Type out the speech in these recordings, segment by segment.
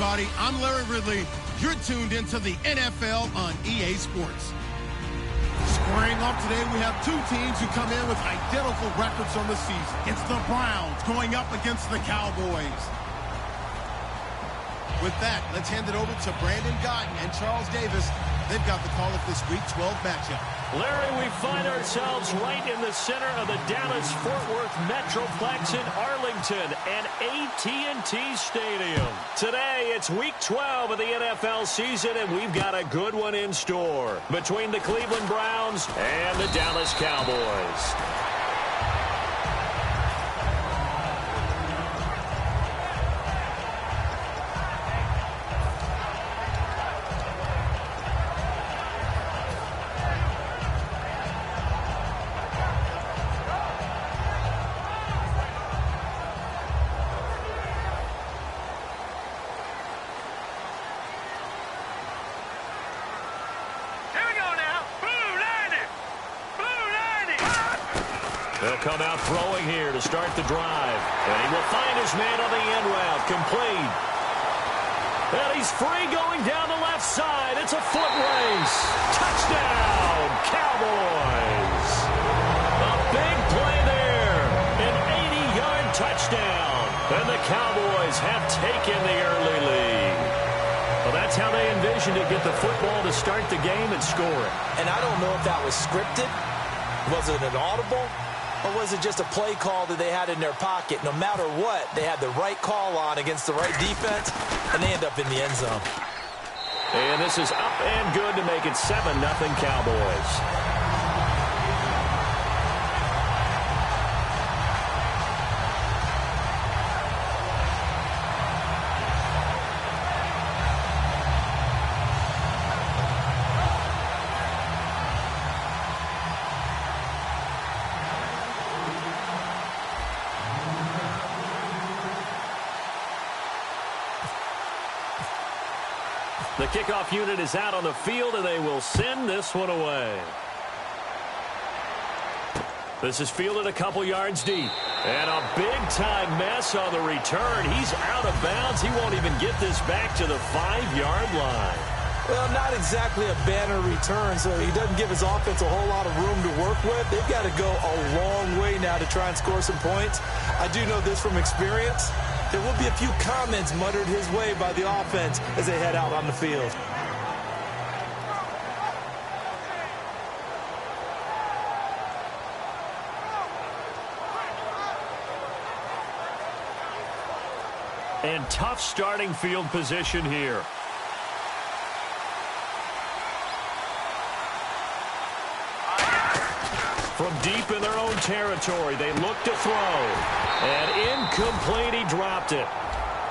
everybody. I'm Larry Ridley. You're tuned into the NFL on EA Sports. Squaring off today, we have two teams who come in with identical records on the season. It's the Browns going up against the Cowboys. With that, let's hand it over to Brandon Gotton and Charles Davis. They've got the call of this Week 12 matchup. Larry, we find ourselves right in the center of the Dallas-Fort Worth Metroplex in Arlington and AT&T Stadium. Today, it's Week 12 of the NFL season, and we've got a good one in store between the Cleveland Browns and the Dallas Cowboys. They'll come out throwing here to start the drive. And he will find his man on the end route. Complete. And he's free going down the left side. It's a foot race. Touchdown, Cowboys. A big play there. An 80-yard touchdown. And the Cowboys have taken the early lead. Well, that's how they envisioned to get the football to start the game and score it. And I don't know if that was scripted. Was it an audible? Or was it just a play call that they had in their pocket? No matter what, they had the right call on against the right defense, and they end up in the end zone. And this is up and good to make it 7-0 Cowboys. The kickoff unit is out on the field, and they will send this one away. This is fielded a couple yards deep. And a big-time mess on the return. He's out of bounds. He won't even get this back to the 5-yard line. Well, not exactly a banner return, so he doesn't give his offense a whole lot of room to work with. They've got to go a long way now to try and score some points. I do know this from experience. There will be a few comments muttered his way by the offense as they head out on the field. And tough starting field position here. From deep in their own territory, they look to throw. And incomplete, he dropped it.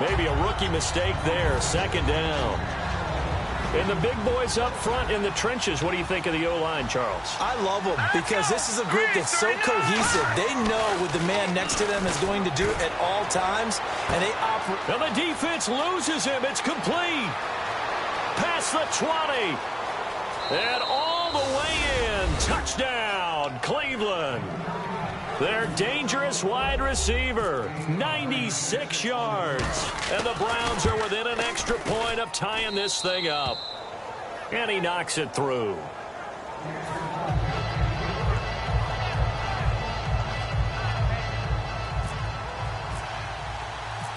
Maybe a rookie mistake there, second down. And the big boys up front in the trenches, what do you think of the O-line, Charles? I love them because this is a group that's so cohesive. They know what the man next to them is going to do at all times, and they operate. Now the defense loses him. It's complete. Past the 20. And all the way in. Touchdown, Cleveland. Their dangerous wide receiver, 96 yards. And the Browns are within an extra point of tying this thing up. And he knocks it through.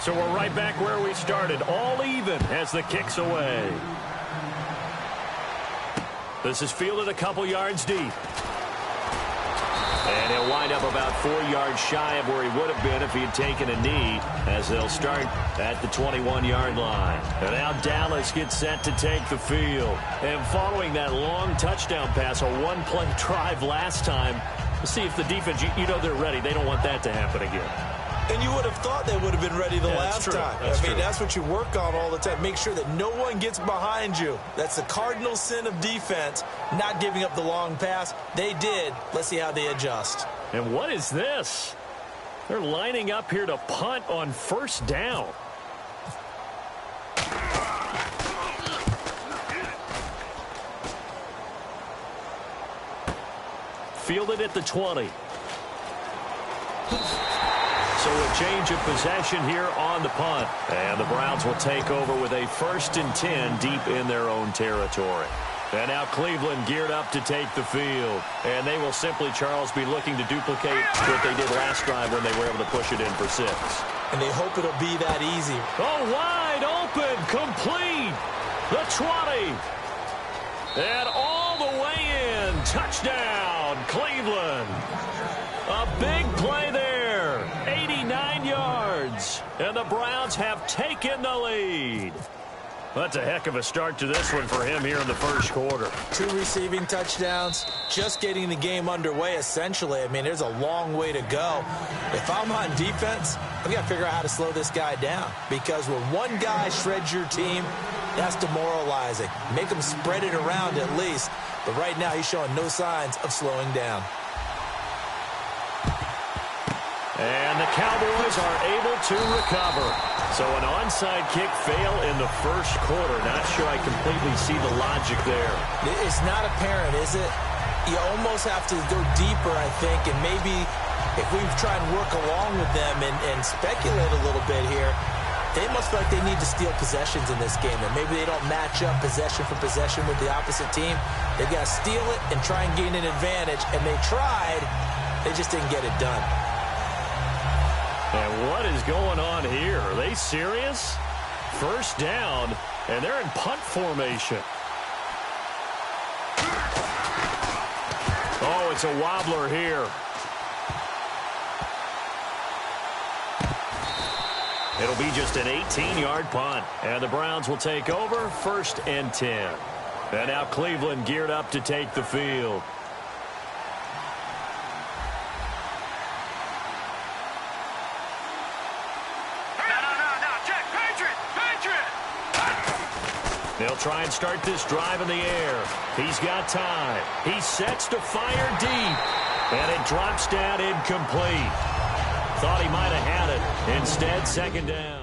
So we're right back where we started, all even as the kick's away. This is fielded a couple yards deep. And he'll wind up about 4 yards shy of where he would have been if he had taken a knee, as they'll start at the 21-yard line. And now Dallas gets set to take the field. And following that long touchdown pass, a one-play drive last time, we'll see if the defense, you know they're ready. They don't want that to happen again. And you would have thought they would have been ready the last time. I mean, that's what you work on all the time. Make sure that no one gets behind you. That's the cardinal sin of defense, not giving up the long pass. They did. Let's see how they adjust. And what is this? They're lining up here to punt on first down. Fielded at the 20. So a change of possession here on the punt. And the Browns will take over with a 1st and 10 deep in their own territory. And now Cleveland geared up to take the field. And they will simply, Charles, be looking to duplicate what they did last drive when they were able to push it in for 6. And they hope it'll be that easy. Oh, wide open, complete. The 20. And all the way in. Touchdown, Cleveland. A big play there. 89 yards. And the Browns have taken the lead. That's a heck of a start to this one for him here in the first quarter. 2 receiving touchdowns, just getting the game underway, essentially. I mean, there's a long way to go. If I'm on defense, I've got to figure out how to slow this guy down. Because when one guy shreds your team, that's demoralizing. Make him spread it around at least. But right now, he's showing no signs of slowing down. And the Cowboys are able to recover. So an onside kick fail in the first quarter. Not sure I completely see the logic there. It's not apparent, is it? You almost have to go deeper, I think, and maybe if we try and work along with them and speculate a little bit here, they must feel like they need to steal possessions in this game, and maybe they don't match up possession for possession with the opposite team. They've got to steal it and try and gain an advantage, and they tried. They just didn't get it done. And what is going on here? Are they serious? First down, and they're in punt formation. Oh, it's a wobbler here. It'll be just an 18-yard punt, and the Browns will take over 1st and 10. And now Cleveland geared up to take the field. They'll try and start this drive in the air. He's got time. He sets to fire deep. And it drops down incomplete. Thought he might have had it. Instead, 2nd down.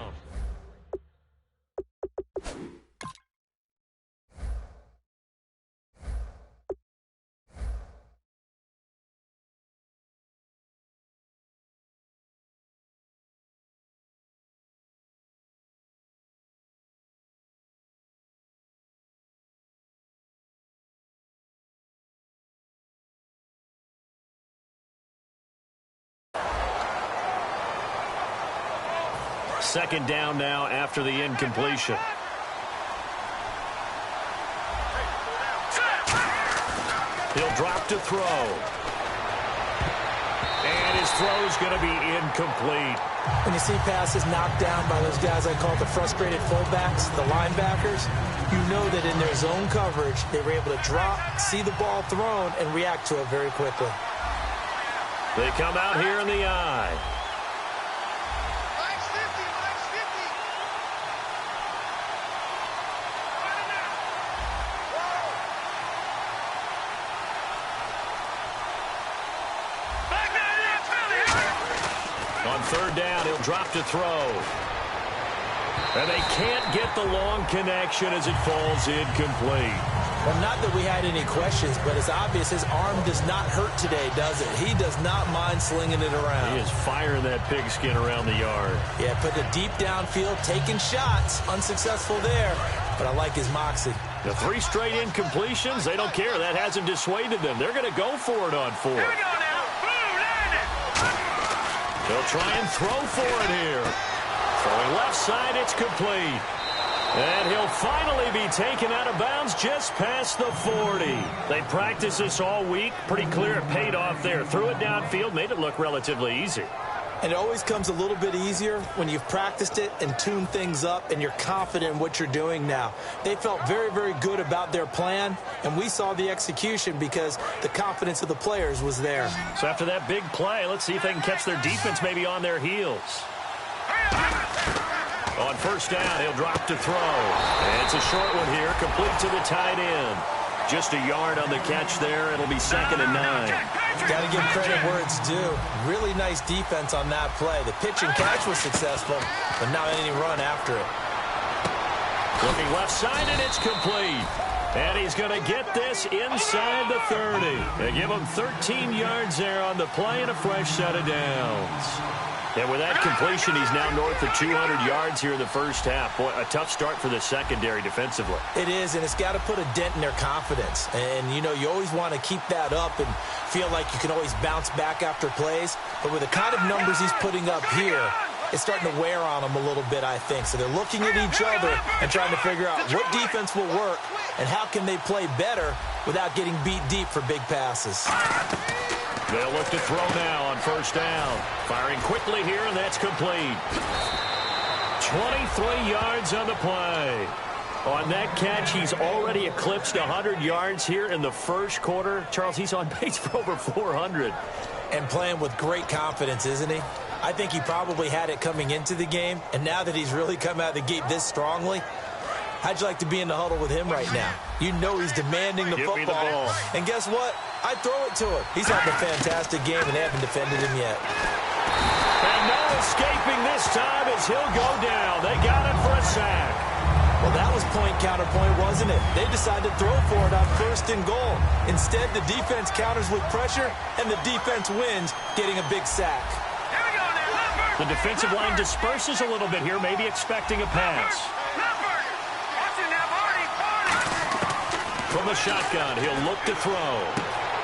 Second down now after the incompletion. He'll drop to throw. And his throw's going to be incomplete. When you see passes knocked down by those guys I call the frustrated fullbacks, the linebackers, you know that in their zone coverage, they were able to drop, see the ball thrown, and react to it very quickly. They come out here in the eye. On 3rd down, he'll drop to throw. And they can't get the long connection as it falls incomplete. Well, not that we had any questions, but it's obvious his arm does not hurt today, does it? He does not mind slinging it around. He is firing that pigskin around the yard. Yeah, put it deep downfield, taking shots. Unsuccessful there, but I like his moxie. The 3 straight incompletions, they don't care. That hasn't dissuaded them. They're going to go for it on 4th. Here we go now. They'll try and throw for it here. Throwing left side, it's complete. And he'll finally be taken out of bounds just past the 40. They practiced this all week. Pretty clear it paid off there. Threw it downfield, made it look relatively easy. And it always comes a little bit easier when you've practiced it and tuned things up and you're confident in what you're doing now. They felt very, very good about their plan, and we saw the execution because the confidence of the players was there. So after that big play, let's see if they can catch their defense maybe on their heels. On 1st down, he'll drop to throw. And it's a short one here, complete to the tight end. Just a yard on the catch there. It'll be 2nd and 9. Got to give credit where it's due. Really nice defense on that play. The pitch and catch was successful, but not any run after it. Looking left side, and it's complete. And he's going to get this inside the 30. They give him 13 yards there on the play and a fresh set of downs. And with that completion, he's now north of 200 yards here in the first half. Boy, a tough start for the secondary defensively. It is, and it's got to put a dent in their confidence. And, you know, you always want to keep that up and feel like you can always bounce back after plays. But with the kind of numbers he's putting up here, it's starting to wear on them a little bit, I think. So they're looking at each other and trying to figure out what defense will work and how can they play better without getting beat deep for big passes. They'll look to throw now on first down. Firing quickly here, and that's complete. 23 yards on the play. On that catch, he's already eclipsed 100 yards here in the first quarter. Charles, he's on pace for over 400. And playing with great confidence, isn't he? I think he probably had it coming into the game, and now that he's really come out of the gate this strongly, how'd you like to be in the huddle with him right now? You know he's demanding the football. Give me the ball. And guess what? I throw it to him. He's having a fantastic game, and they haven't defended him yet. And no escaping this time as he'll go down. They got him for a sack. Well, that was point-counterpoint, wasn't it? They decided to throw for it on first and goal. Instead, the defense counters with pressure, and the defense wins, getting a big sack. The defensive line disperses a little bit here, maybe expecting a pass. From the shotgun, he'll look to throw.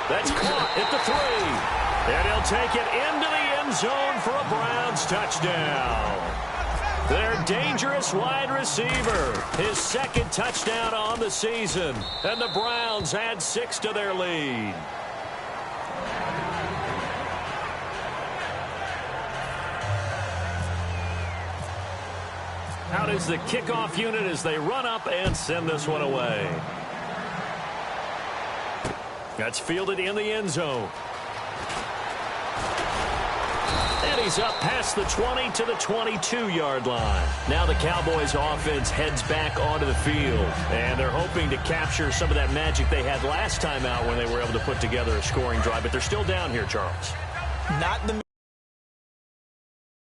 That's caught at the 3. And he'll take it into the end zone for a Browns touchdown. Their dangerous wide receiver, his second touchdown on the season. And the Browns add 6 to their lead. Out is the kickoff unit as they run up and send this one away. That's fielded in the end zone. And he's up past the 20 to the 22-yard line. Now the Cowboys offense heads back onto the field. And they're hoping to capture some of that magic they had last time out when they were able to put together a scoring drive. But they're still down here, Charles. Not in the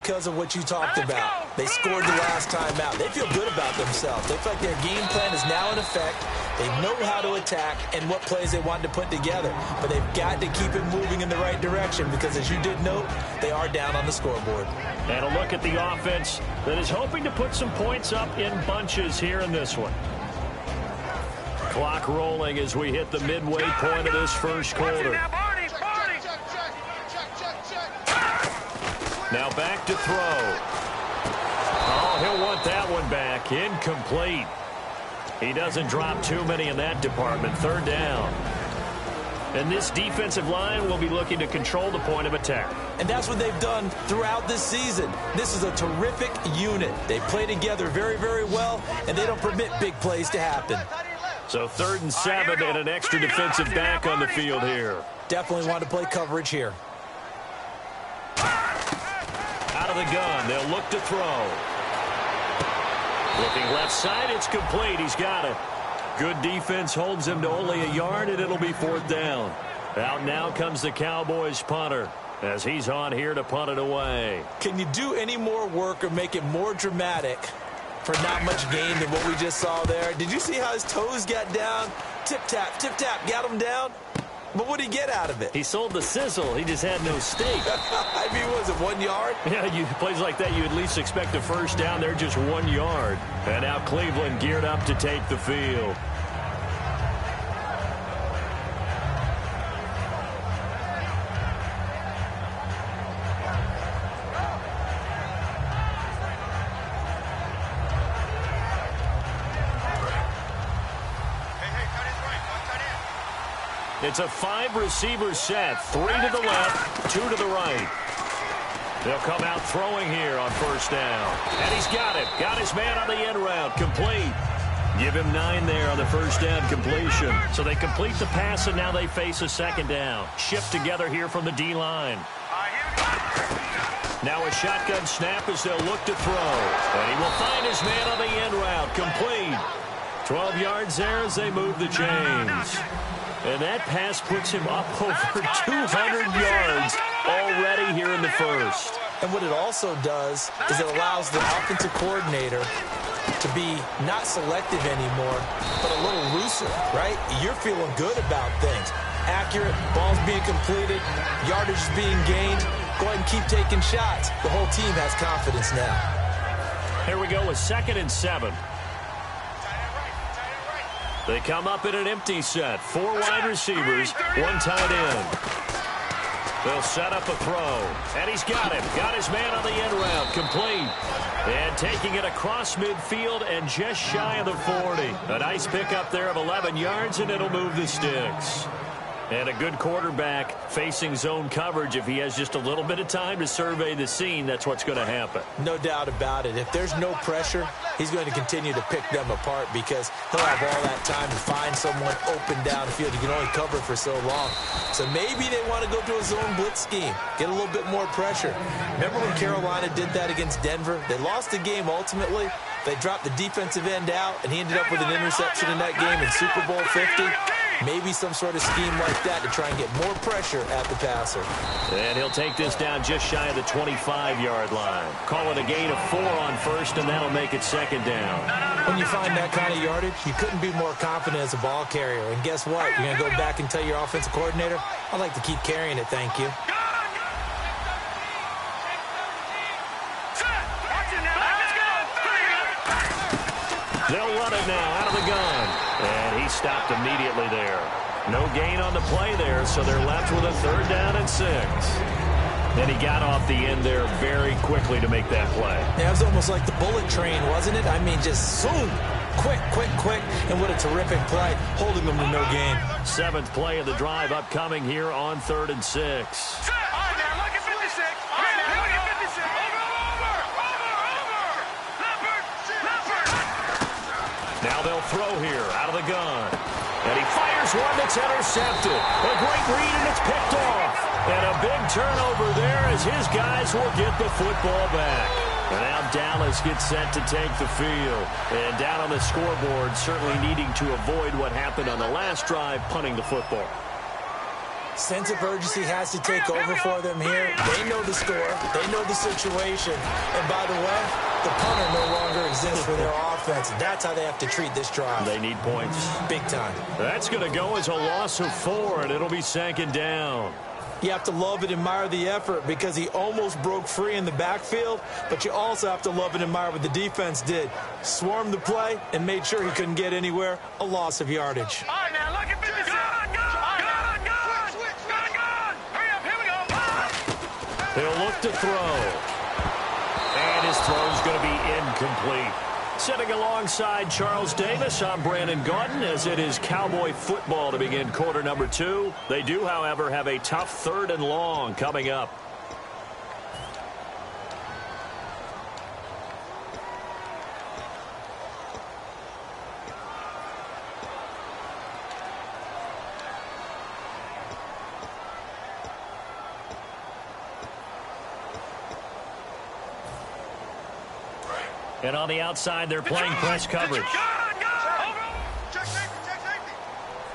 because of what you talked about. They scored the last time out. They feel good about themselves. They feel like their game plan is now in effect. They know how to attack and what plays they want to put together. But they've got to keep it moving in the right direction because, as you did note, they are down on the scoreboard. And a look at the offense that is hoping to put some points up in bunches here in this one. Clock rolling as we hit the midway point of this first quarter. Now back to throw. Oh, he'll want that one back. Incomplete. He doesn't drop too many in that department. Third down. And this defensive line will be looking to control the point of attack. And that's what they've done throughout this season. This is a terrific unit. They play together very, very well, and they don't permit big plays to happen. So 3rd and 7 and an extra defensive back on the field here. Definitely want to play coverage here. Out of the gun, they'll look to throw. Looking left side, it's complete. He's got it. Good defense holds him to only a yard, and it'll be 4th down. Out now comes the Cowboys punter as he's on here to punt it away. Can you do any more work or make it more dramatic for not much gain than what we just saw there? Did you see how his toes got down? Tip-tap, got him down. But what did he get out of it? He sold the sizzle. He just had no steak. I mean, was it 1 yard? Yeah, plays like that, you at least expect a first down. They're just 1 yard. And now Cleveland geared up to take the field. It's a 5-receiver set. 3 to the left, 2 to the right. They'll come out throwing here on first down. And he's got it. Got his man on the end route. Complete. Give him 9 there on the first down completion. So they complete the pass, and now they face a 2nd down. Shift together here from the D-line. Now a shotgun snap as they'll look to throw. And he will find his man on the end route. Complete. 12 yards there as they move the chains. And that pass puts him up over 200 yards already here in the first. And what it also does is it allows the offensive coordinator to be not selective anymore, but a little looser, right? You're feeling good about things. Accurate, balls being completed, yardage being gained. Go ahead and keep taking shots. The whole team has confidence now. Here we go with 2nd and 7. They come up in an empty set. 4 wide receivers, 1 tight end. They'll set up a throw. And he's got him. Got his man on the end route. Complete. And taking it across midfield and just shy of the 40. A nice pickup there of 11 yards, and it'll move the sticks. And a good quarterback facing zone coverage. If he has just a little bit of time to survey the scene, that's what's going to happen. No doubt about it. If there's no pressure, he's going to continue to pick them apart because he'll have all that time to find someone open downfield. He can only cover for so long. So maybe they want to go to a zone blitz scheme, get a little bit more pressure. Remember when Carolina did that against Denver? They lost the game ultimately. They dropped the defensive end out, and he ended up with an interception in that game in Super Bowl 50. Maybe some sort of scheme like that to try and get more pressure at the passer. And he'll take this down just shy of the 25-yard line. Call it a gain of 4 on first, and that'll make it 2nd down. When you find that kind of yardage, you couldn't be more confident as a ball carrier. And guess what? You're going to go back and tell your offensive coordinator, I'd like to keep carrying it, thank you. They'll run it now out of the gun. And he stopped immediately there. No gain on the play there, so they're left with a 3rd down and 6. And he got off the end there very quickly to make that play. Yeah, it was almost like the bullet train, wasn't it? I mean, just zoom. Quick, quick, quick. And what a terrific play, holding them to no gain. 7th play of the drive upcoming here on 3rd and 6. Now they'll throw here out of the gun. And he fires one that's intercepted. A great read, and it's picked off. And a big turnover there as his guys will get the football back. And now Dallas gets set to take the field. And down on the scoreboard, certainly needing to avoid what happened on the last drive, punting the football. Sense of urgency has to take over for them here. They know the score. They know the situation. And by the way, the punter no longer exists for their offense. That's how they have to treat this drive. They need points. Big time. That's going to go as a loss of 4, and it'll be 2nd down. You have to love and admire the effort because he almost broke free in the backfield, but you also have to love and admire what the defense did. Swarmed the play and made sure he couldn't get anywhere. A loss of yardage. All right, now look at this. He'll look to throw. And his throw's going to be incomplete. Sitting alongside Charles Davis, I'm Brandon Gaudin, as it is Cowboy football to begin quarter number 2. They do, however, have a tough 3rd and long coming up. And on the outside, they're playing press coverage.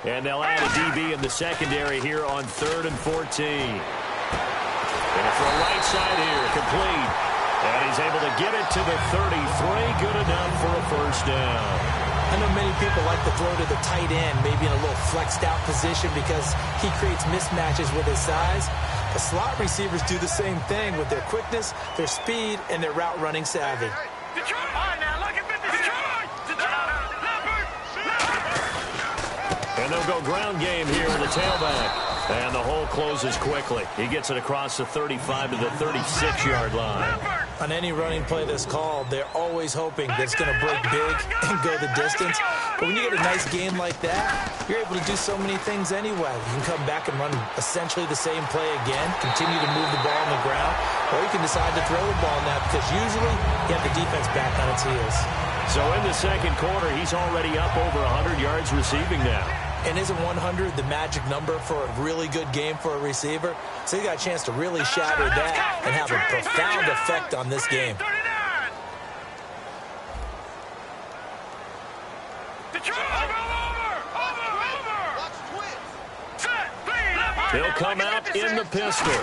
And they'll add a DB in the secondary here on 3rd and 14. And for a right side here, complete. And he's able to get it to the 33. Good enough for a 1st down. I know many people like to throw to the tight end, maybe in a little flexed out position because he creates mismatches with his size. The slot receivers do the same thing with their quickness, their speed, and their route running savvy. And they'll go ground game here with the tailback. And the hole closes quickly. He gets it across the 35 to the 36-yard line. On any running play that's called, they're always hoping that it's going to break big and go the distance. But when you get a nice game like that, you're able to do so many things anyway. You can come back and run essentially the same play again, continue to move the ball on the ground, or you can decide to throw the ball now because usually you have the defense back on its heels. So in the 2nd quarter, he's already up over 100 yards receiving now. And isn't 100 the magic number for a really good game for a receiver? So you got a chance to really shatter that and have a profound effect on this game. He'll come out in the pistol.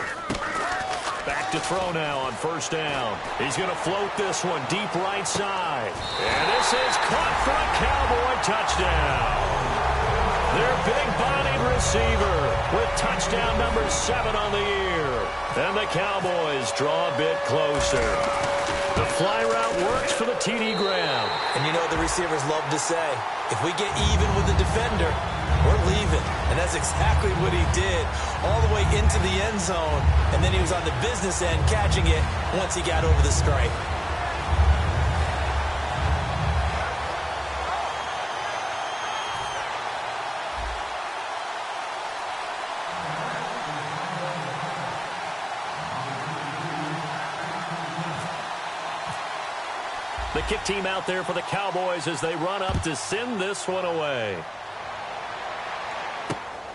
Back to throw now on 1st down. He's going to float this one deep right side. And this is caught for a Cowboy touchdown. Their big-bodied receiver with touchdown number 7 on the year. And the Cowboys draw a bit closer. The fly route works for the TD grab. And you know what the receivers love to say? If we get even with the defender, we're leaving. And that's exactly what he did, all the way into the end zone. And then he was on the business end catching it once he got over the stripe. The kick team out there for the Cowboys as they run up to send this one away.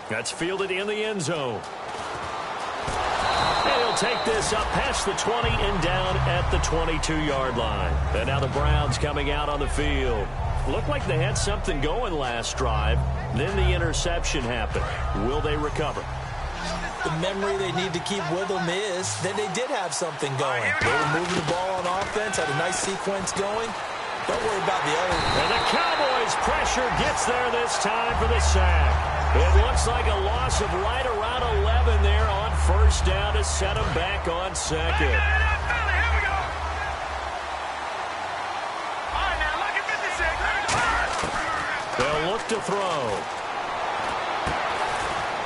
That's fielded in the end zone. And he'll take this up past the 20 and down at the 22-yard line. And now the Browns coming out on the field. Looked like they had something going last drive. Then the interception happened. Will they recover? The memory they need to keep with them is that they did have something going. They were moving the ball on offense, had a nice sequence going. Don't worry about the other. And the Cowboys' pressure gets there this time for the sack. It looks like a loss of right around 11 there on first down to set them back on second. Here we go. All right, now look at 56. They'll look to throw.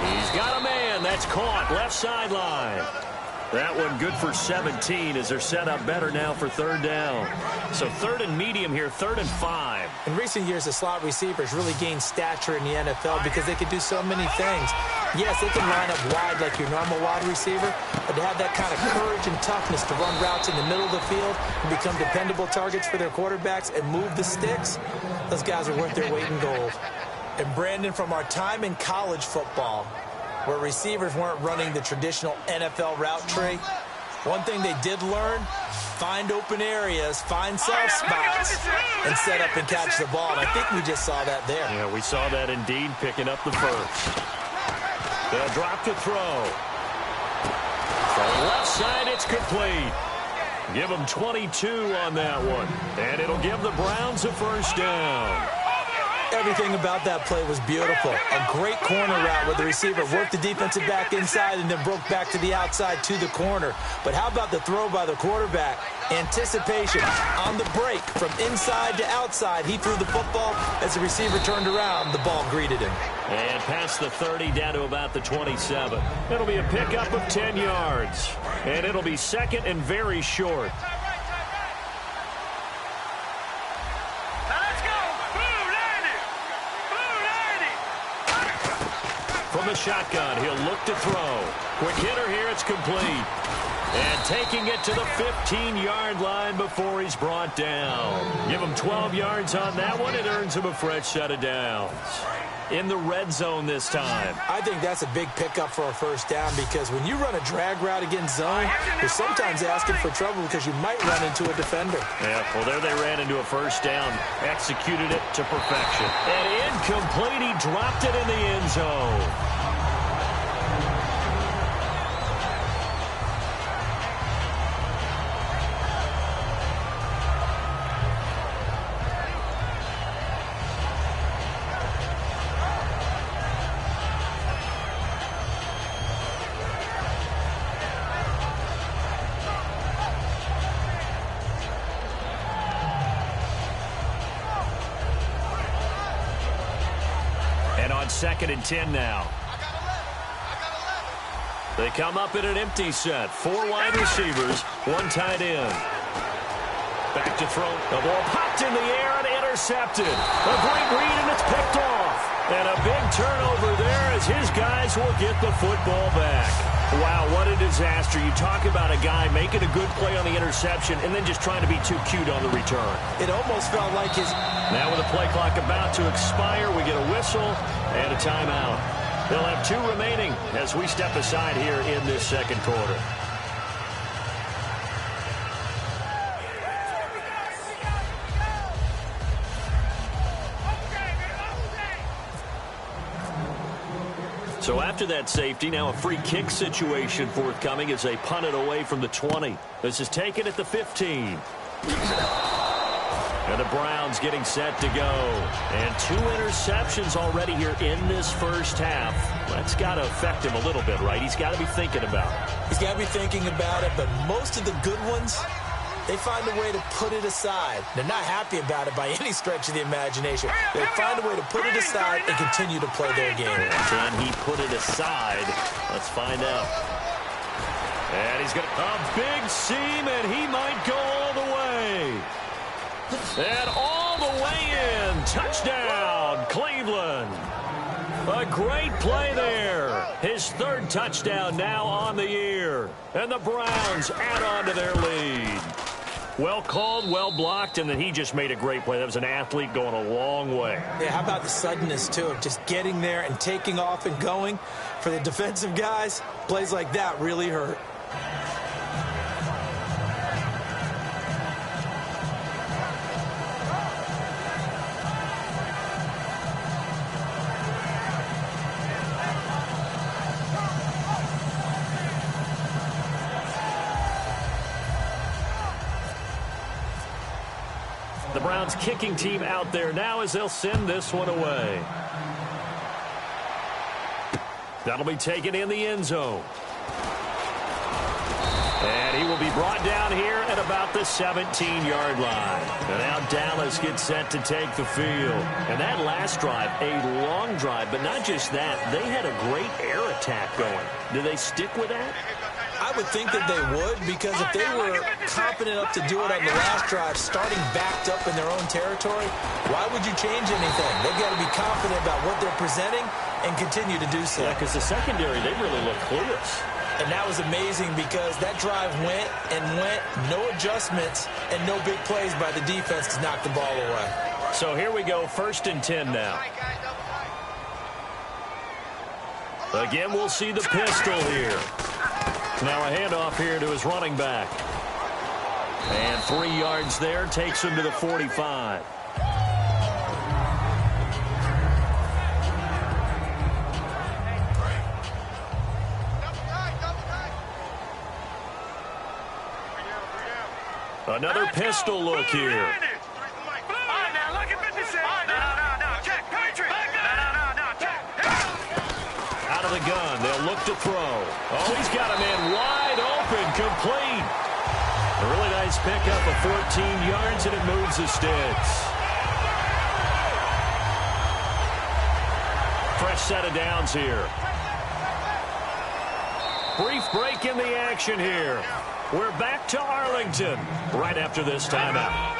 He's got a man. That's caught. Left sideline. That one good for 17 as they're set up better now for third down. So third and medium here, 3rd and 5. In recent years, the slot receivers really gained stature in the NFL because they can do so many things. Yes, they can line up wide like your normal wide receiver, but to have that kind of courage and toughness to run routes in the middle of the field and become dependable targets for their quarterbacks and move the sticks, those guys are worth their weight in gold. And Brandon, from our time in college football, where receivers weren't running the traditional NFL route tree, one thing they did learn, find open areas, find soft spots, and set up and catch the ball. And I think we just saw that there. Yeah, we saw that indeed, picking up the first. They'll drop to throw. From the left side, it's complete. Give them 22 on that one. And it'll give the Browns a first down. Everything about that play was beautiful. A great corner route where the receiver worked the defensive back inside and then broke back to the outside to the corner. But how about the throw by the quarterback? Anticipation on the break from inside to outside. He threw the football. As the receiver turned around, the ball greeted him. And past the 30 down to about the 27. It'll be a pickup of 10 yards. And it'll be second and very short. From the shotgun, he'll look to throw. Quick hitter here, it's complete. And taking it to the 15-yard line before he's brought down. Give him 12 yards on that one. It earns him a fresh set of downs. In the red zone this time. I think that's a big pickup for a first down because when you run a drag route against zone, you're sometimes asking for trouble because you might run into a defender. Yeah, well, there they ran into a first down. Executed it to perfection. And incomplete. He dropped it in the end zone. Second and 10 now. They come up in an empty set. 4 wide receivers, 1 tight end. Back to throw. The ball popped in the air and intercepted. A great read and it's picked off. And a big turnover there as his guys will get the football back. Wow, what a disaster. You talk about a guy making a good play on the interception and then just trying to be too cute on the return. It almost felt like his... Now with the play clock about to expire, we get a whistle and a timeout. They'll have 2 remaining as we step aside here in this second quarter. So after that safety, now a free kick situation forthcoming as they punt it away from the 20. This is taken at the 15. And the Browns getting set to go. And 2 interceptions already here in this first half. That's got to affect him a little bit, right? He's got to be thinking about it. He's got to be thinking about it, but most of the good ones, they find a way to put it aside. They're not happy about it by any stretch of the imagination. They find a way to put it aside and continue to play their game. Can he put it aside? Let's find out. And he's got a big seam, and he might go all the way. And all the way in. Touchdown, Cleveland. A great play there. His 3rd touchdown now on the year. And the Browns add on to their lead. Well called, well blocked, and then he just made a great play. That was an athlete going a long way. Yeah, how about the suddenness, too, of just getting there and taking off and going? For the defensive guys, plays like that really hurt. The Browns kicking team out there now as they'll send this one away. That'll be taken in the end zone. And he will be brought down here at about the 17-yard line. And now Dallas gets set to take the field. And that last drive, a long drive, but not just that. They had a great air attack going. Do they stick with that? I would think that they would, because if they were confident enough to do it on the last drive, starting backed up in their own territory, why would you change anything? They've got to be confident about what they're presenting and continue to do so. Yeah, because the secondary, they really look clueless. And that was amazing because that drive went and went, no adjustments, and no big plays by the defense to knock the ball away. So here we go, 1st and 10 now. Again, we'll see the pistol here. Now a handoff here to his running back. And 3 yards there takes him to the 45. Another pistol look here. Out of the gun, they'll look to throw. Oh, he's got a man wide open, complete. A really nice pickup of 14 yards, and it moves the sticks. Fresh set of downs here. Brief break in the action here. We're back to Arlington right after this timeout.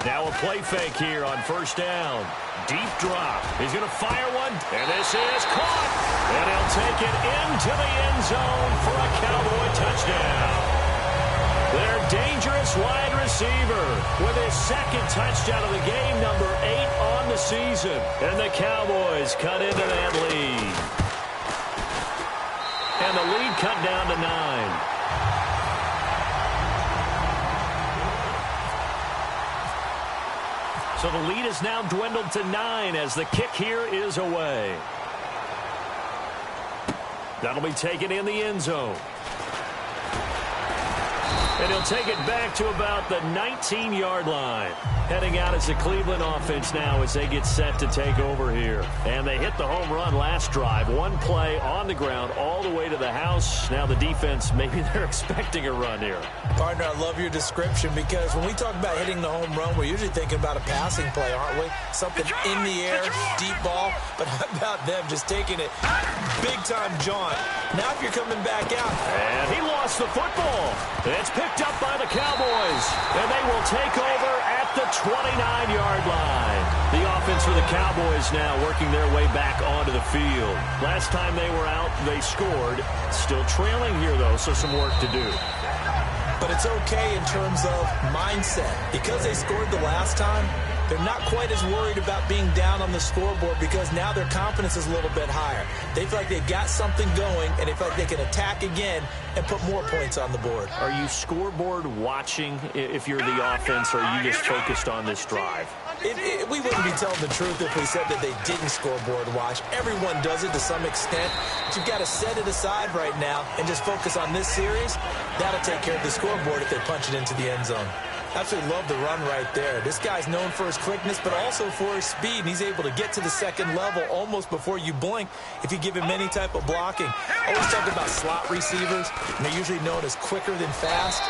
Now a play fake here on 1st down. Deep drop. He's going to fire one, and this is caught. And he'll take it into the end zone for a Cowboy touchdown. Their dangerous wide receiver with his 2nd touchdown of the game, number 8 on the season. And the Cowboys cut into that lead. And the lead cut down to 9. So the lead is now dwindled to 9 as the kick here is away. That'll be taken in the end zone. And he'll take it back to about the 19-yard line. Heading out as the Cleveland offense now as they get set to take over here. And they hit the home run last drive. One play on the ground all the way to the house. Now the defense, maybe they're expecting a run here. Partner, I love your description because when we talk about hitting the home run, we're usually thinking about a passing play, aren't we? Something in the air, deep ball. But how about them just taking it big-time jaunt? Now if you're coming back out. And he lost the football. It's picked up by the Cowboys. And they will take over at the 29-yard line. The offense for the Cowboys now working their way back onto the field. Last time they were out, they scored. Still trailing here, though, so some work to do. But it's okay in terms of mindset. Because they scored the last time, they're not quite as worried about being down on the scoreboard because now their confidence is a little bit higher. They feel like they've got something going, and they feel like they can attack again and put more points on the board. Are you scoreboard watching if you're the offense, or are you just focused on this drive? We wouldn't be telling the truth if we said that they didn't scoreboard watch. Everyone does it to some extent. But you've got to set it aside right now and just focus on this series. That'll take care of the scoreboard if they punch it into the end zone. Absolutely love the run right there. This guy's known for his quickness, but also for his speed. And he's able to get to the second level almost before you blink if you give him any type of blocking. Always talk about slot receivers, and they're usually known as quicker than fast.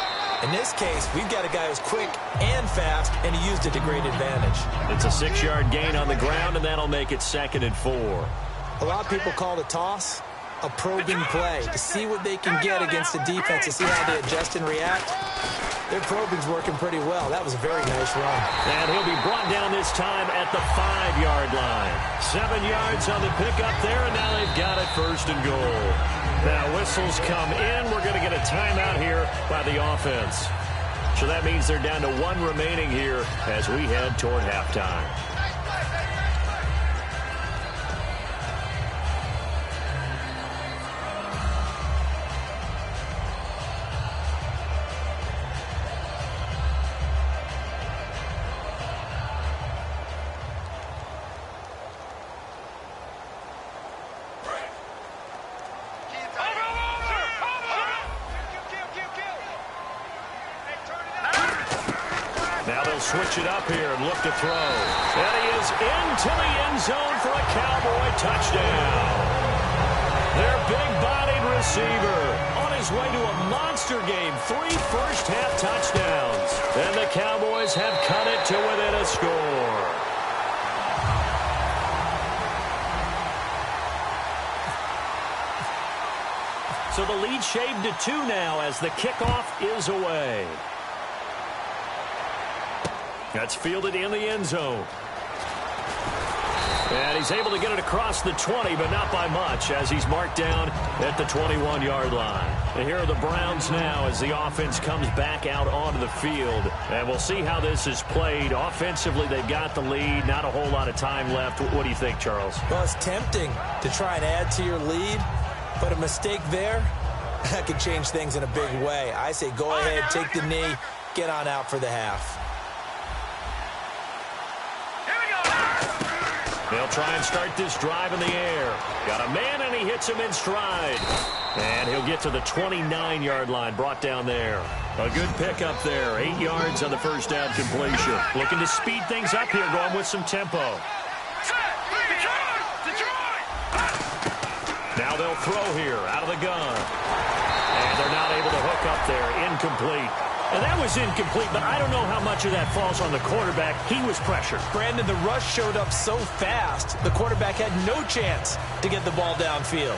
In this case, we've got a guy who's quick and fast, and he used it to great advantage. It's a 6-yard gain on the ground, and that'll make it 2nd and 4. A lot of people call the toss a probing play to see what they can get against the defense, to see how they adjust and react. Their probing's working pretty well. That was a very nice run. And he'll be brought down this time at the 5-yard line. 7 yards on the pickup there, and now they've got it 1st and goal. Now whistles come in. We're going to get a timeout here by the offense. So that means they're down to 1 remaining here as we head toward halftime. Switch it up here and look to throw. And he is into the end zone for a Cowboy touchdown. Their big-bodied receiver on his way to a monster game. 3 first-half touchdowns. And the Cowboys have cut it to within a score. So the lead shaved to 2 now as the kickoff is away. That's fielded in the end zone. And he's able to get it across the 20, but not by much, as he's marked down at the 21-yard line. And here are the Browns now as the offense comes back out onto the field. And we'll see how this is played. Offensively, they've got the lead. Not a whole lot of time left. What do you think, Charles? Well, it's tempting to try and add to your lead, but a mistake there, that could change things in a big way. I say go ahead, take the knee, get on out for the half. They'll try and start this drive in the air. Got a man, and he hits him in stride. And he'll get to the 29-yard line, brought down there. A good pickup there. 8 yards on the first down completion. Looking to speed things up here, going with some tempo. Now they'll throw here out of the gun. And they're not able to hook up there. Incomplete. And that was incomplete, but I don't know how much of that falls on the quarterback. He was pressured. Brandon, the rush showed up so fast, the quarterback had no chance to get the ball downfield.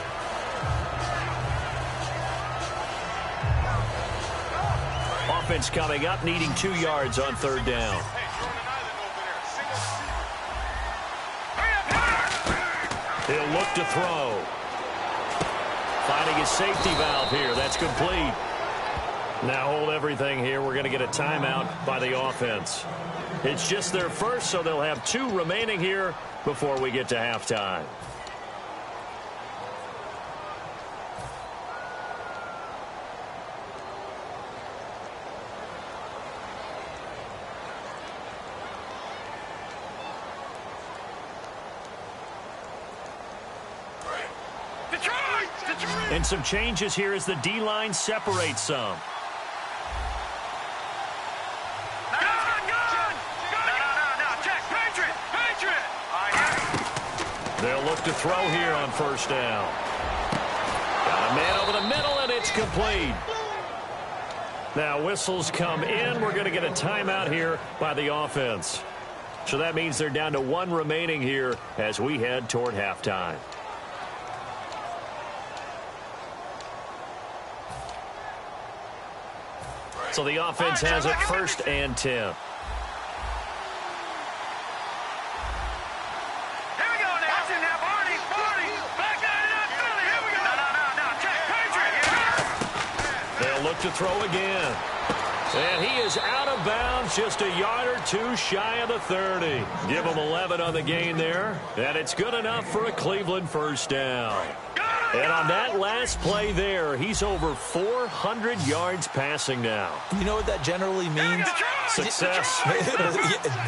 Offense coming up, needing 2 yards on 3rd down. He'll look to throw. Finding his safety valve here. That's complete. Now hold everything here. We're going to get a timeout by the offense. It's just their first, so they'll have 2 remaining here before we get to halftime. And some changes here as the D-line separates some. They'll look to throw here on 1st down. Got a man over the middle, and it's complete. Now whistles come in. We're going to get a timeout here by the offense. So that means they're down to 1 remaining here as we head toward halftime. So the offense has it 1st and 10. Look to throw again. And he is out of bounds, just a yard or 2 shy of the 30. Give him 11 on the gain there. And it's good enough for a Cleveland 1st down. And on that last play there, he's over 400 yards passing now. You know what that generally means? Success.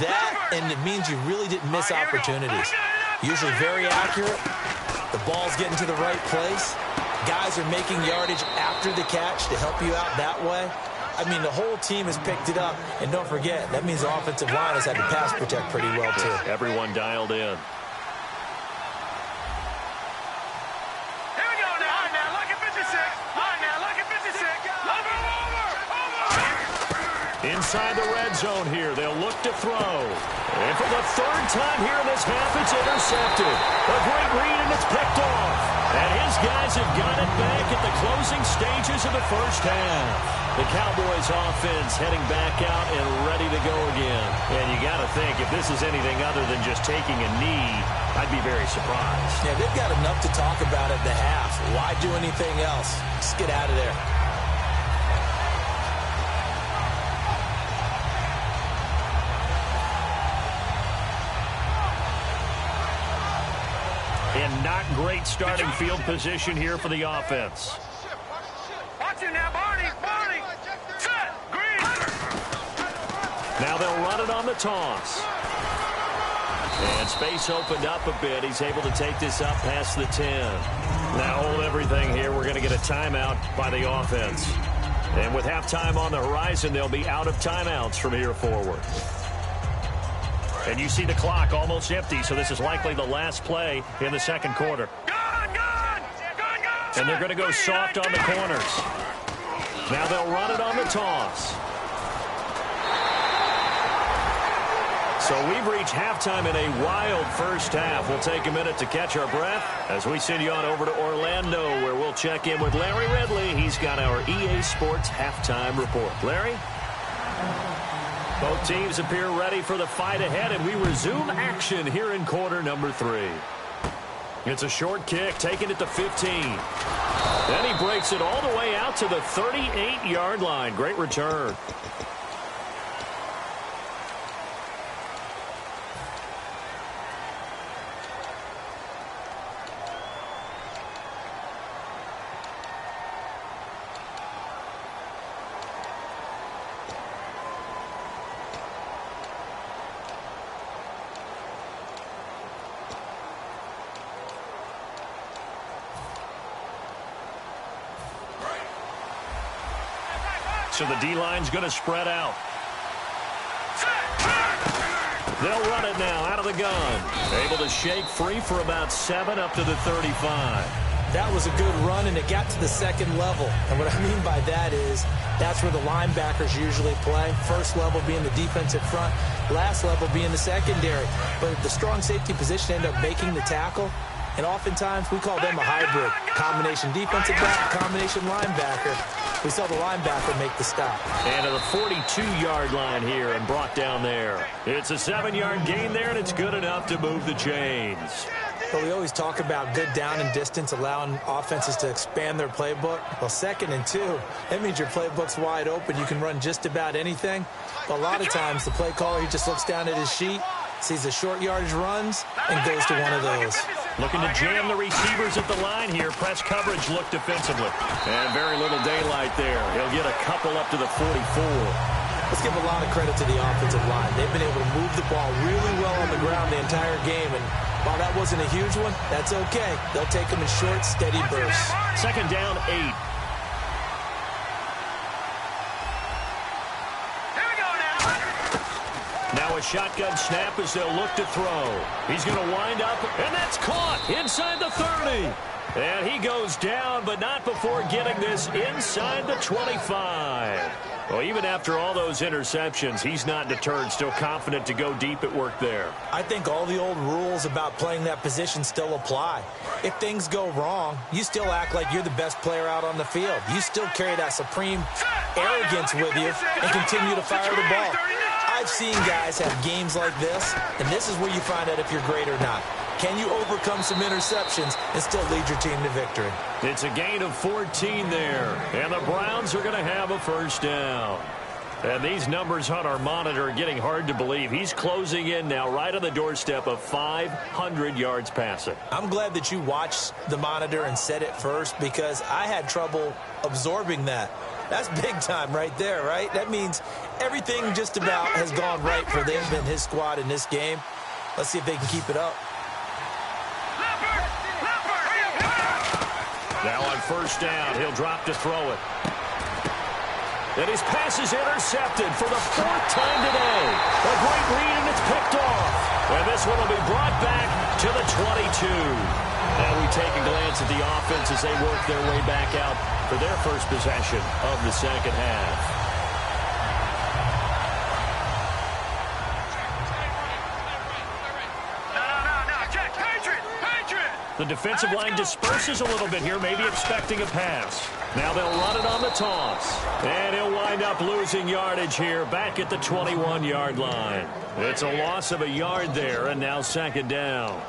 That, and it means you really didn't miss opportunities. Usually very accurate. The ball's getting to the right place. Guys are making yardage after the catch to help you out that way. I mean, the whole team has picked it up. And don't forget, that means the offensive line has had to pass protect pretty well, too. Everyone dialed in. Inside the red zone here, they'll look to throw. And for the third time here in this half, it's intercepted. A great read, and it's picked off. And his guys have got it back at the closing stages of the first half. The Cowboys offense heading back out and ready to go again. And you got to think, if this is anything other than just taking a knee, I'd be very surprised. Yeah, they've got enough to talk about at the half. Why do anything else? Just get out of there. And not great starting field position here for the offense. Watch it now, Barney. Set. Green. Now they'll run it on the toss. And space opened up a bit. He's able to take this up past the 10. Now hold everything here. We're going to get a timeout by the offense. And with halftime on the horizon, they'll be out of timeouts from here forward. And you see the clock almost empty, so this is likely the last play in the second quarter. And they're going to go soft on the corners. Now they'll run it on the toss. So we've reached halftime in a wild first half. We'll take a minute to catch our breath as we send you on over to Orlando, where we'll check in with Larry Ridley. He's got our EA Sports halftime report. Larry? Both teams appear ready for the fight ahead, and we resume action here in quarter number 3. It's a short kick, taking it to 15. Then he breaks it all the way out to the 38-yard line. Great return. So the D-line's going to spread out. They'll run it now out of the gun. Able to shake free for about 7 up to the 35. That was a good run, and it got to the second level. And what I mean by that is that's where the linebackers usually play. First level being the defensive front, last level being the secondary. But the strong safety position ended up making the tackle. And oftentimes we call them a hybrid. Combination defensive back, combination linebacker. We saw the linebacker make the stop. And to the 42-yard line here and brought down there. It's a 7-yard gain there, and it's good enough to move the chains. But we always talk about good down and distance, allowing offenses to expand their playbook. Well, 2nd and 2, that means your playbook's wide open. You can run just about anything. But a lot of times the play caller, he just looks down at his sheet, sees the short yardage runs, and goes to one of those. Looking to jam the receivers at the line here. Press coverage look defensively. And very little daylight there. He'll get a couple up to the 44. Let's give a lot of credit to the offensive line. They've been able to move the ball really well on the ground the entire game. And while that wasn't a huge one, that's okay. They'll take them in short, steady bursts. 2nd down, 8. Now a shotgun snap as they'll look to throw. He's going to wind up, and that's caught inside the 30. And he goes down, but not before getting this inside the 25. Well, even after all those interceptions, he's not deterred, still confident to go deep at work there. I think all the old rules about playing that position still apply. If things go wrong, you still act like you're the best player out on the field. You still carry that supreme arrogance with you and continue to fire the ball. I've seen guys have games like this, and this is where you find out if you're great or not. Can you overcome some interceptions and still lead your team to victory? It's a gain of 14 there, and the Browns are going to have a first down. And these numbers on our monitor are getting hard to believe. He's closing in now right on the doorstep of 500 yards passing. I'm glad that you watched the monitor and said it first, because I had trouble absorbing that. That's big time right there, right? That means everything just about has gone right for them and his squad in this game. Let's see if they can keep it up. Now on first down, he'll drop to throw it. And his pass is intercepted for the 4th time today. A great read, and it's picked off. And this one will be brought back to the 22. Now we take a glance at the offense as they work their way back out for their first possession of the second half. The defensive line disperses a little bit here, maybe expecting a pass. Now they'll run it on the toss. And he'll wind up losing yardage here back at the 21-yard line. It's a loss of a yard there, and now second down.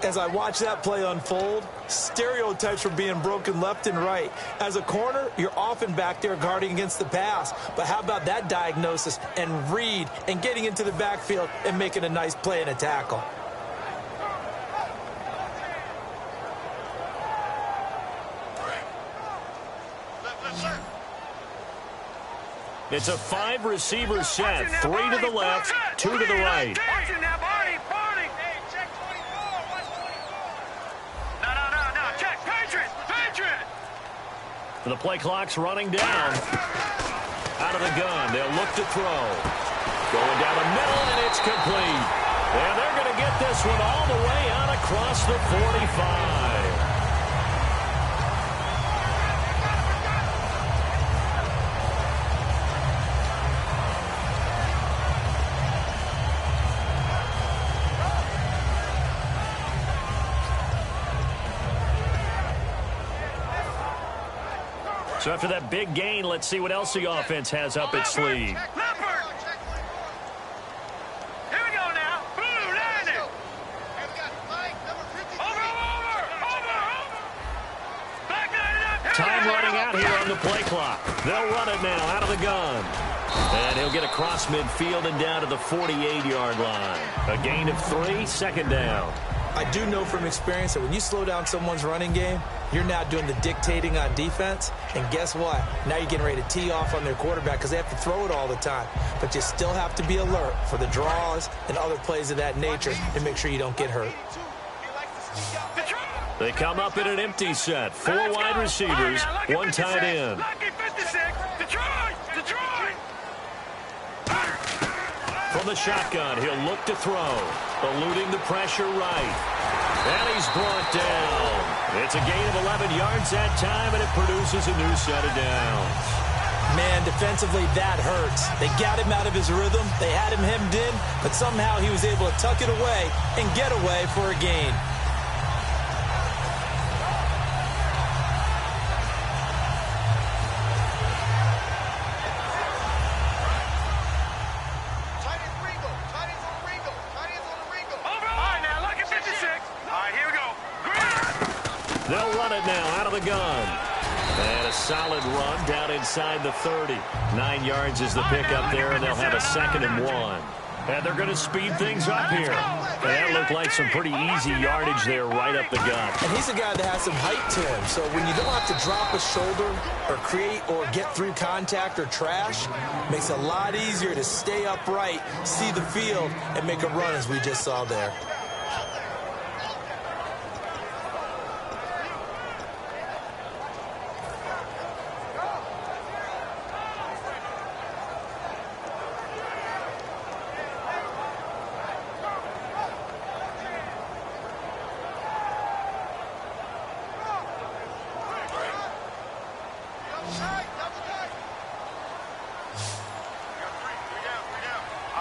As I watch that play unfold, stereotypes are being broken left and right. As a corner, you're often back there guarding against the pass. But how about that diagnosis and read and getting into the backfield and making a nice play and a tackle? It's a 5-receiver set. 3 to the left, 2 to the right. The play clock's running down. Out of the gun, they'll look to throw. Going down the middle, and it's complete. And they're going to get this one all the way out across the 45. So after that big gain, let's see what else the offense has up its sleeve. Here we go now. Blue, landing. Over. Time running out here on the play clock. They'll run it now out of the gun. And he'll get across midfield and down to the 48-yard line. A gain of 3, second down. I do know from experience that when you slow down someone's running game, you're now doing the dictating on defense. And guess what? Now you're getting ready to tee off on their quarterback because they have to throw it all the time. But you still have to be alert for the draws and other plays of that nature and make sure you don't get hurt. They come up in an empty set. 4 wide receivers, 1 tight end. From the shotgun, he'll look to throw. Eluding the pressure right. And he's brought down. It's a gain of 11 yards that time, and it produces a new set of downs. Man, defensively, that hurts. They got him out of his rhythm. They had him hemmed in, but somehow he was able to tuck it away and get away for a gain. They'll run it now out of the gun. And a solid run down inside the 30. 9 yards is the pickup there, and they'll have a 2nd and 1. And they're going to speed things up here. And that looked like some pretty easy yardage there right up the gut. And he's a guy that has some height to him. So when you don't have to drop a shoulder or create or get through contact or trash, it makes it a lot easier to stay upright, see the field, and make a run as we just saw there.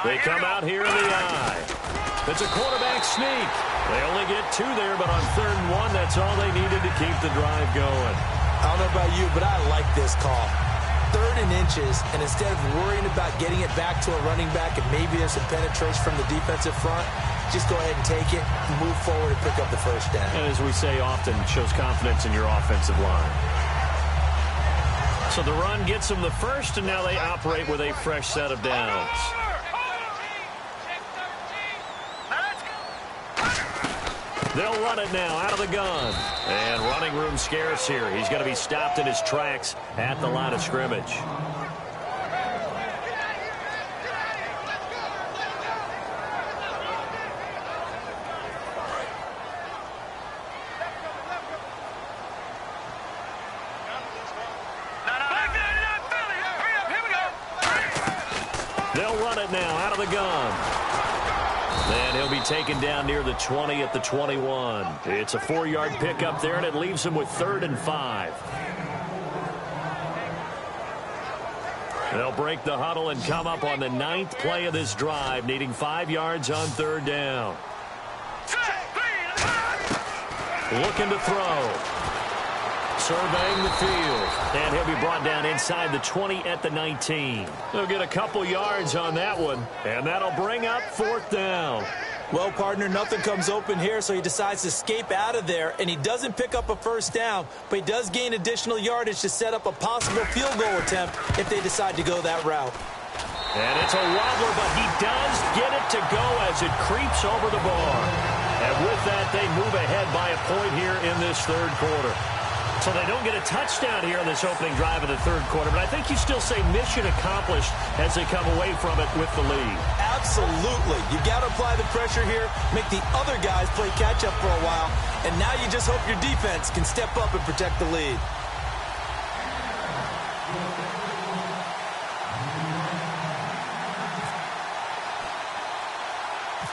They come out here in the eye. It's a quarterback sneak. They only get 2 there, but on 3rd and 1, that's all they needed to keep the drive going. I don't know about you, but I like this call. 3rd and inches, and instead of worrying about getting it back to a running back and maybe there's some penetration from the defensive front, just go ahead and take it, move forward, and pick up the first down. And as we say often, it shows confidence in your offensive line. So the run gets them the first, and now they operate with a fresh set of downs. They'll run it now out of the gun. And running room scarce here. He's going to be stopped in his tracks at the line of scrimmage. They'll run it now out of the gun. And he'll be taken down near the 20 at the 21. It's a 4-yard pickup there, and it leaves him with 3rd and 5. They'll break the huddle and come up on the 9th play of this drive, needing 5 yards on 3rd down. Looking to throw. Surveying the field. And he'll be brought down inside the 20 at the 19. They'll get a couple yards on that one. And that'll bring up 4th down. Well, partner, nothing comes open here, so he decides to escape out of there. And he doesn't pick up a 1st down, but he does gain additional yardage to set up a possible field goal attempt if they decide to go that route. And it's a wobbler, but he does get it to go as it creeps over the bar. And with that, they move ahead by a point here in this 3rd quarter. So they don't get a touchdown here in this opening drive of the 3rd quarter, but I think you still say mission accomplished as they come away from it with the lead. Absolutely. You got to apply the pressure here, make the other guys play catch-up for a while, and now you just hope your defense can step up and protect the lead.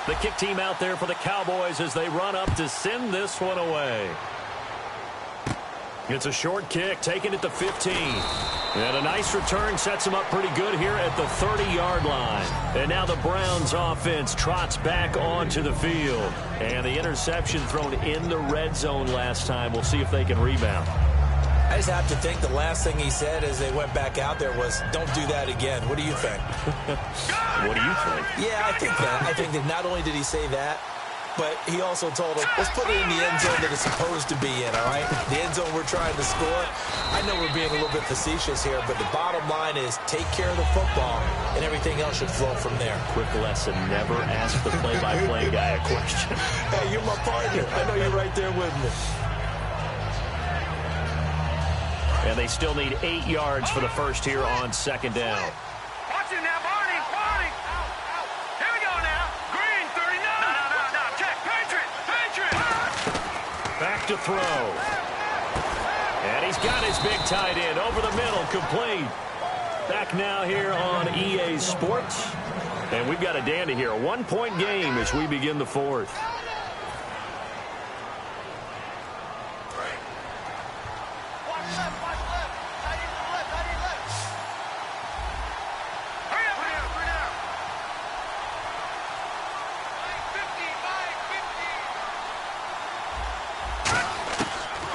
The kick team out there for the Cowboys as they run up to send this one away. It's a short kick, taken at the 15. And a nice return sets them up pretty good here at the 30-yard line. And now the Browns offense trots back onto the field. And the interception thrown in the red zone last time. We'll see if they can rebound. I just have to think the last thing he said as they went back out there was, don't do that again. What do you think? What do you think? Yeah, I think that. I think that not only did he say that, but he also told him, let's put it in the end zone that it's supposed to be in, all right? The end zone we're trying to score. I know we're being a little bit facetious here, but the bottom line is take care of the football, and everything else should flow from there. Quick lesson, never ask the play-by-play guy a question. Hey, you're my partner. I know you're right there with me. And they still need 8 yards for the first here on 2nd down. Watch it now, Barney. Barney. Here we go now. Green, 39. No. Check. Patriot. Back to throw. And he's got his big tight end over the middle, complete. Back now here on EA Sports. And we've got a dandy here. A 1-point game as we begin the 4th.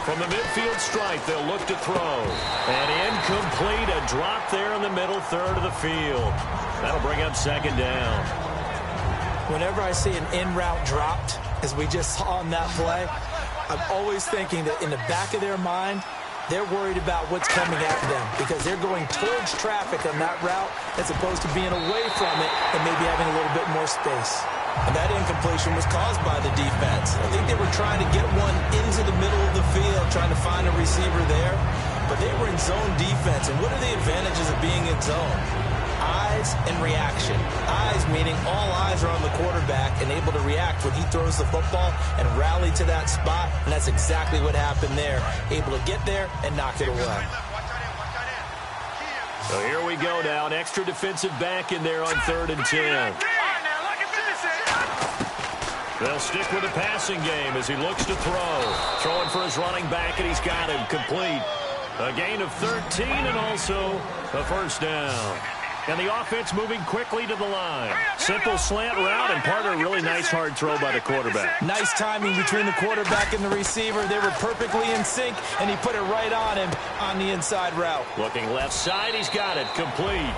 From the midfield stripe, they'll look to throw. And incomplete, a drop there in the middle third of the field. That'll bring up 2nd down. Whenever I see an in-route dropped, as we just saw on that play, I'm always thinking that in the back of their mind, they're worried about what's coming at them because they're going towards traffic on that route as opposed to being away from it and maybe having a little bit more space. And that incompletion was caused by the defense. I think they were trying to get one into the middle of the field, trying to find a receiver there. But they were in zone defense. And what are the advantages of being in zone? Eyes and reaction. Eyes meaning all eyes are on the quarterback and able to react when he throws the football and rally to that spot. And that's exactly what happened there. Able to get there and knock it away. So here we go now. An extra defensive back in there on 3rd and 10. They'll stick with the passing game as he looks to throw. Throwing for his running back, and he's got him complete. A gain of 13 and also a 1st down. And the offense moving quickly to the line. Simple slant route, and part of a really nice hard throw by the quarterback. Nice timing between the quarterback and the receiver. They were perfectly in sync, and he put it right on him on the inside route. Looking left side, he's got it complete.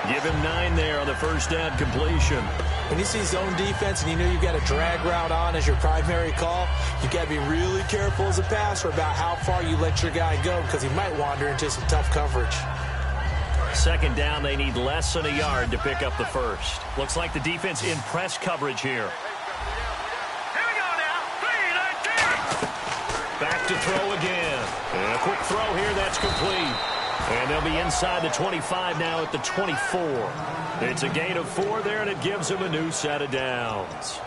Give him 9 there on the 1st down completion. When you see zone defense and you know you've got a drag route on as your primary call, you've got to be really careful as a passer about how far you let your guy go because he might wander into some tough coverage. Second down, they need less than a yard to pick up the first. Looks like the defense in press coverage here. Here we go now. 3-19. Back to throw again. And a quick throw here, that's complete. And they'll be inside the 25 now at the 24. It's a gain of 4 there, and it gives them a new set of downs.